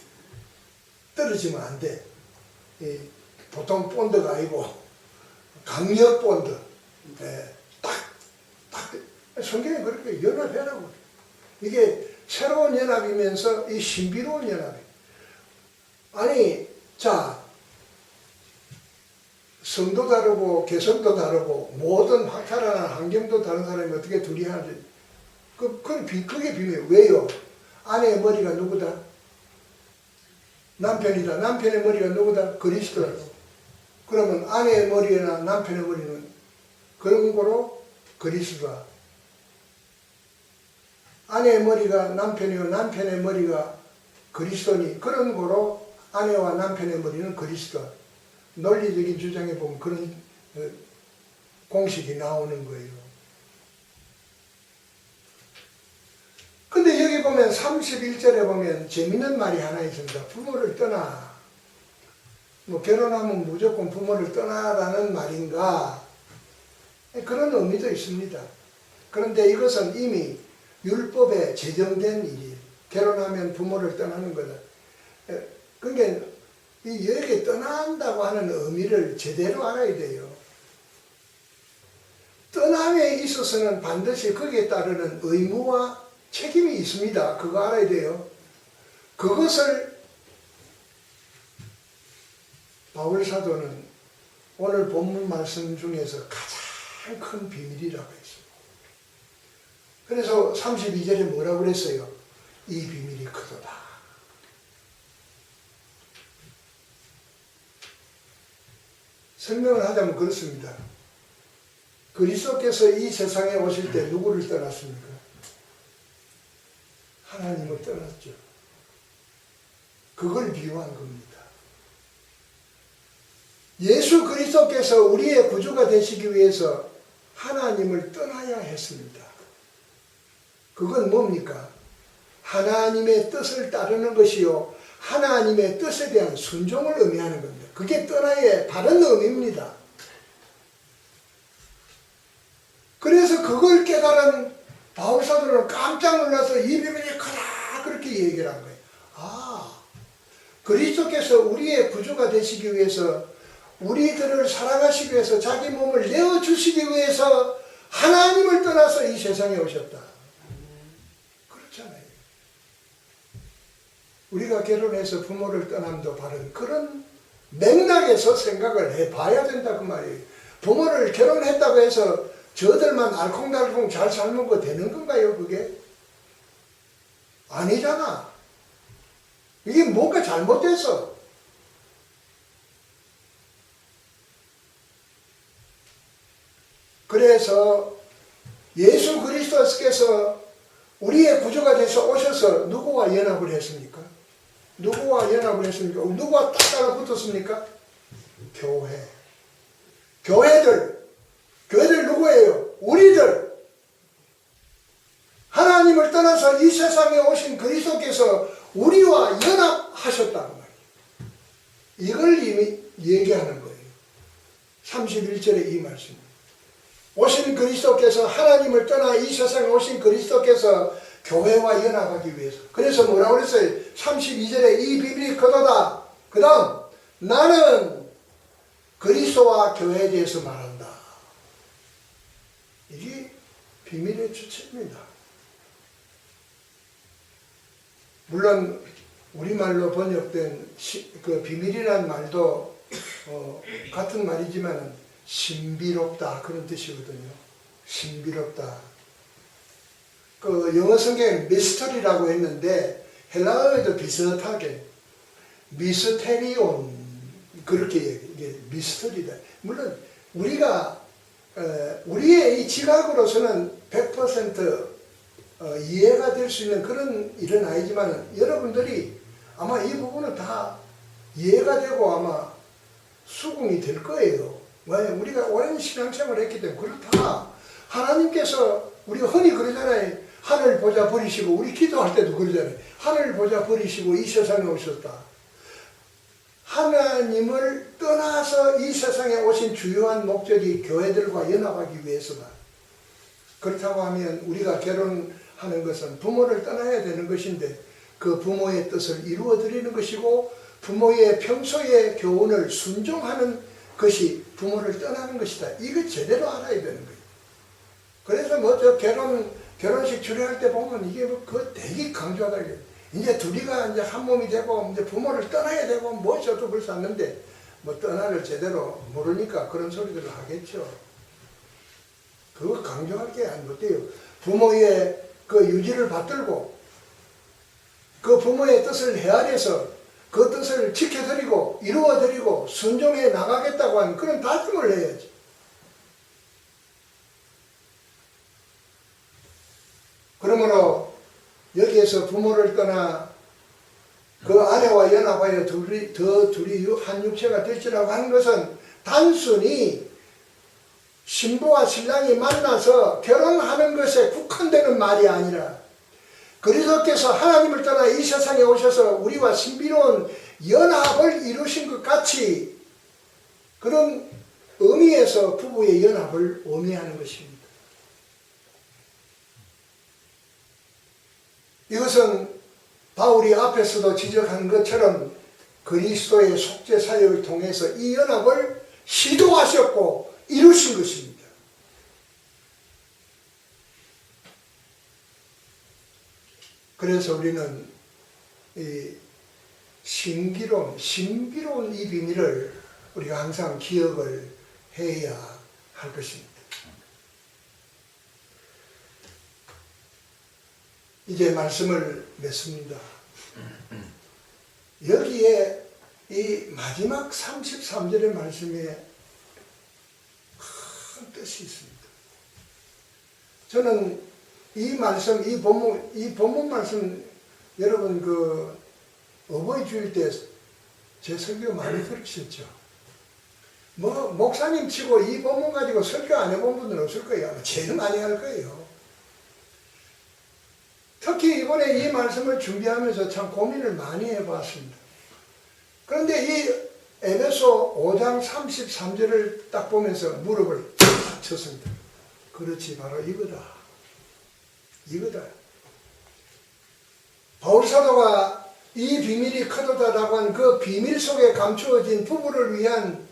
떨어지면 안 돼. 보통 본드가 아니고 강력 본드. 딱 성경에 그렇게 연합해라고. 이게 새로운 연합이면서 이 신비로운 연합이에요. 아니, 자, 성도 다르고 개성도 다르고 모든 학탈하는 환경도 다른 사람이 어떻게 둘이 하는지 그게 비밀이에요. 왜요? 아내의 머리가 누구다? 남편이다. 남편의 머리가 누구다? 그리스도다. 그러면 아내의 머리나 남편의 머리는 그런 거로 그리스도다. 아내의 머리가 남편이고 남편의 머리가 그리스도니 그런 거로 아내와 남편의 머리는 그리스도다. 논리적인 주장에 보면 그런 공식이 나오는 거예요. 근데 여기 보면 31절에 보면 재밌는 말이 하나 있습니다. 부모를 떠나. 뭐 결혼하면 무조건 부모를 떠나라는 말인가? 그런 의미도 있습니다. 그런데 이것은 이미 율법에 제정된 일이에요. 결혼하면 부모를 떠나는 거다. 그러니까 여기 떠난다고 하는 의미를 제대로 알아야 돼요. 떠남에 있어서는 반드시 거기에 따르는 의무와 책임이 있습니다. 그거 알아야 돼요. 그것을 바울 사도는 오늘 본문 말씀 중에서 가장 큰 비밀이라고 했습니다. 그래서 32절에 뭐라고 그랬어요? 이 비밀이 크도다. 설명을 하자면 그렇습니다. 그리스도께서 이 세상에 오실 때 누구를 떠났습니까? 하나님을 떠났죠. 그걸 비유한 겁니다. 예수 그리스도께서 우리의 구주가 되시기 위해서 하나님을 떠나야 했습니다. 그건 뭡니까? 하나님의 뜻을 따르는 것이요 하나님의 뜻에 대한 순종을 의미하는 겁니다. 그게 떠나의 바른 의미입니다. 그래서 그걸 깨달은 바울 사도는 깜짝 놀라서 이 비밀이 크다 그렇게 얘기를 한 거예요. 아, 그리스도께서 우리의 구주가 되시기 위해서 우리들을 사랑하시기 위해서 자기 몸을 내어주시기 위해서 하나님을 떠나서 이 세상에 오셨다. 그렇잖아요. 우리가 결혼해서 부모를 떠남도 바른 그런 맥락에서 생각을 해봐야 된다 그 말이에요. 부모를 결혼했다고 해서 저들만 알콩달콩 잘 살면 거 되는 건가요 그게? 아니잖아. 이게 뭔가 잘못됐어. 그래서 예수 그리스도께서 우리의 구주가 돼서 오셔서 누구와 연합을 했습니까? 누구와 연합을 했습니까? 누구와 딱 달라붙었습니까? 교회. 교회들 누구예요? 우리들. 하나님을 떠나서 이 세상에 오신 그리스도께서 우리와 연합하셨다고 말이에요. 이걸 이미 얘기하는 거예요. 31절에 이 말씀. 오신 그리스도께서 하나님을 떠나 이 세상에 오신 그리스도께서 교회와 연합하기 위해서. 그래서 뭐라고 그랬어요? 32절에 이 비밀이 크도다. 그 다음 나는 그리스도와 교회에 대해서 말한다. 이게 비밀의 주체입니다. 물론 우리말로 번역된 그 비밀이라는 말도 같은 말이지만 신비롭다 그런 뜻이거든요. 신비롭다. 그 영어 성경에 미스터리라고 했는데 헬라어에도 비슷하게 미스테리온 그렇게 얘기해. 미스터리다. 물론 우리가 우리의 이 지각으로서는 100% 이해가 될 수 있는 그런 일은 아니지만 여러분들이 아마 이 부분은 다 이해가 되고 아마 수긍이 될 거예요. 왜? 우리가 오랜 신앙생활을 했기 때문에 그렇다. 하나님께서 우리가 흔히 그러잖아요. 하늘 보자 버리시고, 우리 기도할 때도 그러잖아요. 하늘 보자 버리시고 이 세상에 오셨다. 하나님을 떠나서 이 세상에 오신 주요한 목적이 교회들과 연합하기 위해서다. 그렇다고 하면 우리가 결혼하는 것은 부모를 떠나야 되는 것인데 그 부모의 뜻을 이루어 드리는 것이고 부모의 평소의 교훈을 순종하는 것이 부모를 떠나는 것이다. 이거 제대로 알아야 되는 거예요. 그래서 뭐 저 결혼식 주례할 때 보면 이게 뭐 그거 되게 강조하다. 이제 둘이가 이제 한 몸이 되고 이제 부모를 떠나야 되고 뭐 저도 벌써 왔는데 뭐 떠나를 제대로 모르니까 그런 소리들을 하겠죠. 그거 강조할 게 안 돼요. 부모의 그 유지를 받들고 그 부모의 뜻을 헤아려서 그 뜻을 지켜드리고 이루어드리고 순종해 나가겠다고 하는 그런 다짐을 해야지. 그러므로 여기에서 부모를 떠나 그 아내와 연합하여 둘이 한 육체가 될지라고 하는 것은 단순히 신부와 신랑이 만나서 결혼하는 것에 국한되는 말이 아니라 그리스도께서 하나님을 떠나 이 세상에 오셔서 우리와 신비로운 연합을 이루신 것 같이 그런 의미에서 부부의 연합을 의미하는 것입니다. 이것은 바울이 앞에서도 지적한 것처럼 그리스도의 속죄 사역을 통해서 이 연합을 시도하셨고 이루신 것입니다. 그래서 우리는 이 신비로운 이 비밀을 우리가 항상 기억을 해야 할 것입니다. 이제 말씀을 맺습니다. 여기에 이 마지막 33절의 말씀에 큰 뜻이 있습니다. 저는 이 말씀, 이 본문 말씀, 여러분 그 어버이 주일 때 제 설교 많이 들으셨죠? 뭐 목사님 치고 이 본문 가지고 설교 안 해본 분들은 없을 거예요. 아마 제일 많이 할 거예요. 특히 이번에 이 말씀을 준비하면서 참 고민을 많이 해봤습니다. 그런데 이 에베소 5장 33절을 딱 보면서 무릎을 탁 쳤습니다. 그렇지, 바로 이거다. 이거다. 바울 사도가 이 비밀이 크도다라고 한 그 비밀 속에 감추어진 부부를 위한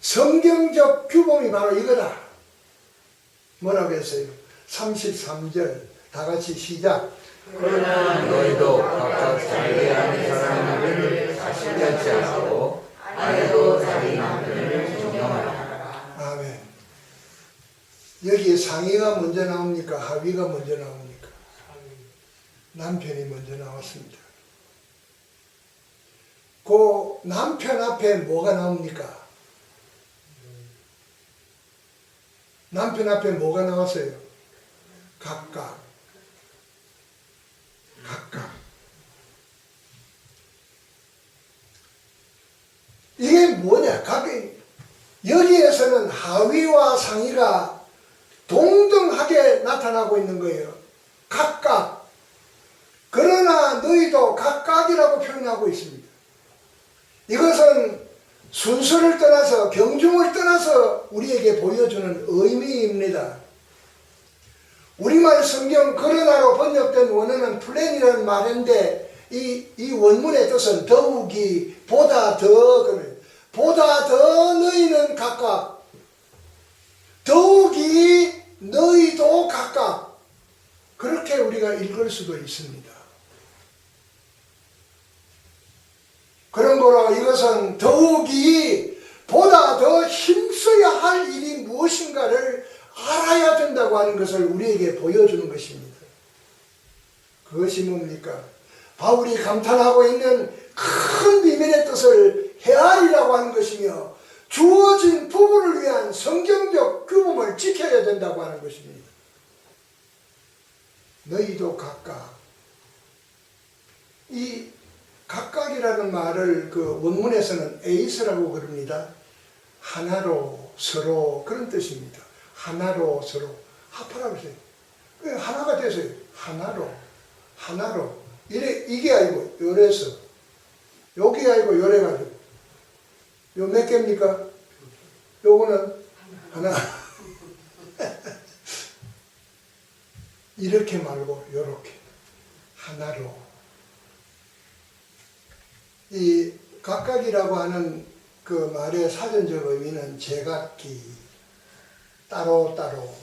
성경적 규범이 바로 이거다. 뭐라고 했어요? 33절 다 같이 시작.
그러나 너희도 각각 자기 아내 사랑하기를 자신같이 하고 아내도 자기 남편을 존경하라.
아멘. 여기에 상의가 먼저 나옵니까? 하위가 먼저 나옵니까? 남편이 먼저 나왔습니다. 그 남편 앞에 뭐가 나옵니까? 남편 앞에 뭐가 나왔어요? 각각. 이게 뭐냐? 여기에서는 하위와 상위가 동등하게 나타나고 있는 거예요. 각각. 그러나 너희도 각각이라고 표현하고 있습니다. 이것은 순서를 떠나서 경중을 떠나서 우리에게 보여주는 의미입니다. 우리말 성경 그러나로 번역된 원어는 플랜이라는 말인데 이 원문의 뜻은 더욱이 보다 더 너희는 각각 더욱이 너희도 각각 그렇게 우리가 읽을 수도 있습니다. 그런 거로 이것은 더욱이 보다 더 힘써야 할 일이 무엇인가를 알아야 된다고 하는 것을 우리에게 보여주는 것입니다. 그것이 뭡니까? 바울이 감탄하고 있는 큰 비밀의 뜻을 헤아리라고 하는 것이며 주어진 부부를 위한 성경적 규범을 지켜야 된다고 하는 것입니다. 너희도 각각. 이 각각이라는 말을 그 원문에서는 에이스라고 그럽니다. 하나로 서로 그런 뜻입니다. 하나로 서로 합하라고 했어요. 하나가 되세요. 하나로 이게 아니고 요래서 여기 아니고 요래가지고 요 몇 개입니까? 요거는 하나. 이렇게 말고 요렇게 하나로. 이 각각이라고 하는 그 말의 사전적 의미는 제각기, 따로따로,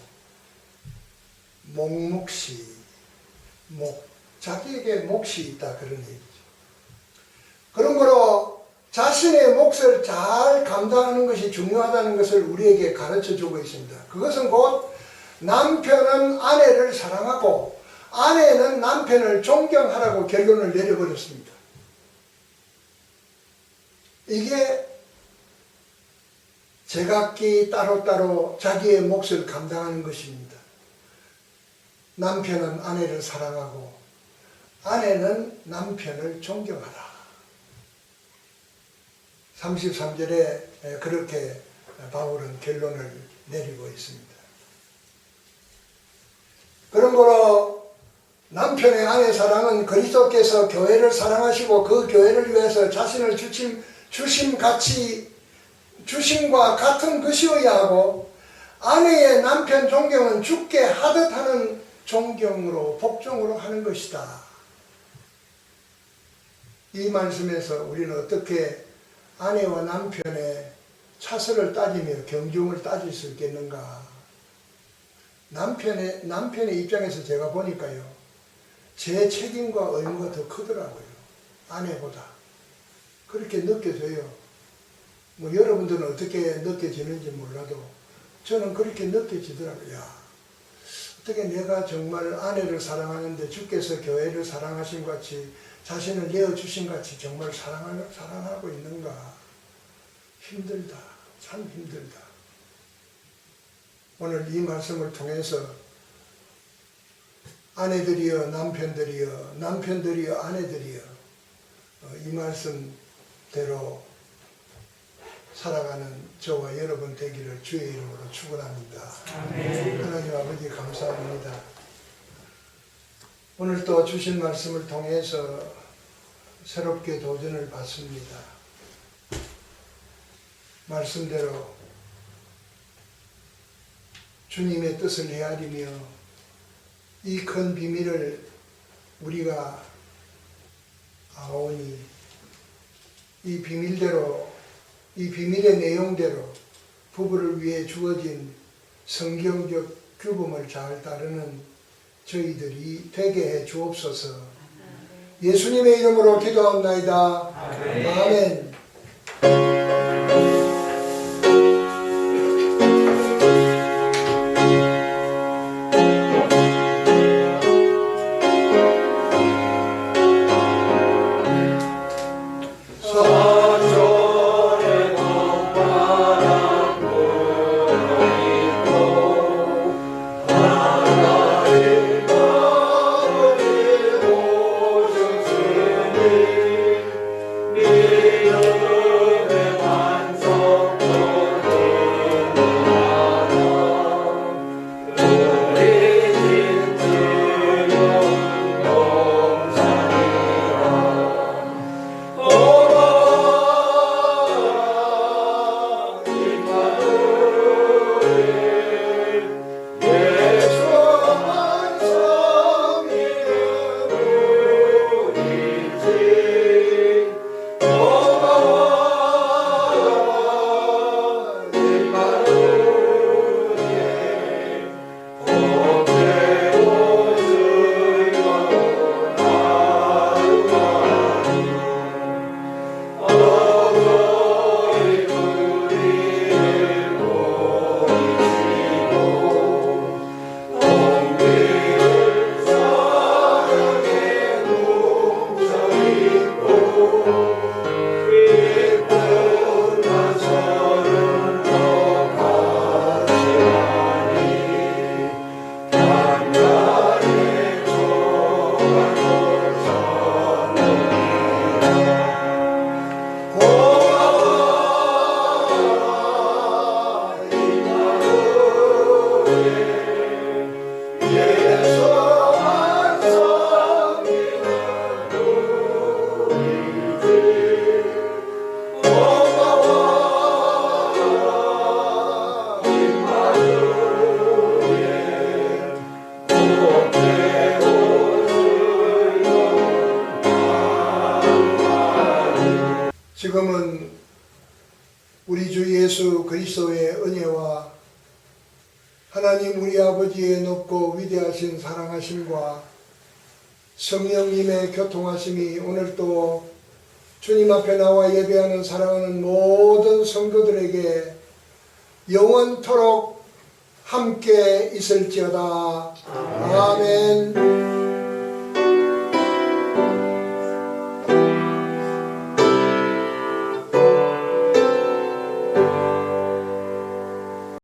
몫이, 자기에게 몫이 있다 그런 얘기죠. 그런 거로 자신의 몫을 잘 감당하는 것이 중요하다는 것을 우리에게 가르쳐 주고 있습니다. 그것은 곧 남편은 아내를 사랑하고 아내는 남편을 존경하라고 결론을 내려버렸습니다. 이게 제각기 따로따로 자기의 몫을 감당하는 것입니다. 남편은 아내를 사랑하고 아내는 남편을 존경하라. 33절에 그렇게 바울은 결론을 내리고 있습니다. 그런 거로 남편의 아내 사랑은 그리스도께서 교회를 사랑하시고 그 교회를 위해서 자신을 주심과 같은 것이어야 하고, 아내의 남편 존경은 죽게 하듯 하는 존경으로, 복종으로 하는 것이다. 이 말씀에서 우리는 어떻게 아내와 남편의 차선을 따지며 경중을 따질 수 있겠는가? 남편의 입장에서 제가 보니까요, 제 책임과 의무가 더 크더라고요. 아내보다. 그렇게 느껴져요. 뭐 여러분들은 어떻게 느껴지는지 몰라도 저는 그렇게 느껴지더라고요. 야, 어떻게 내가 정말 아내를 사랑하는데 주께서 교회를 사랑하신 같이 자신을 내어주신 같이 정말 사랑하고 있는가? 힘들다. 참 힘들다. 오늘 이 말씀을 통해서 아내들이여 남편들이여, 남편들이여 아내들이여, 이 말씀대로 살아가는 저와 여러분 되기를 주의 이름으로 축원합니다. 하나님 아버지 감사합니다. 오늘 또 주신 말씀을 통해서 새롭게 도전을 받습니다. 말씀대로 주님의 뜻을 헤아리며 이 큰 비밀을 우리가 아오니 이 비밀대로, 이 비밀의 내용대로 부부를 위해 주어진 성경적 규범을 잘 따르는 저희들이 되게 해 주옵소서. 예수님의 이름으로 기도합나이다. 아멘.
믿음의
예수 그리스도의 은혜와 하나님 우리 아버지의 높고 위대하신 사랑하심과 성령님의 교통하심이 오늘도 주님 앞에 나와 예배하는 사랑하는 모든 성도들에게 영원토록 함께 있을지어다. 아멘.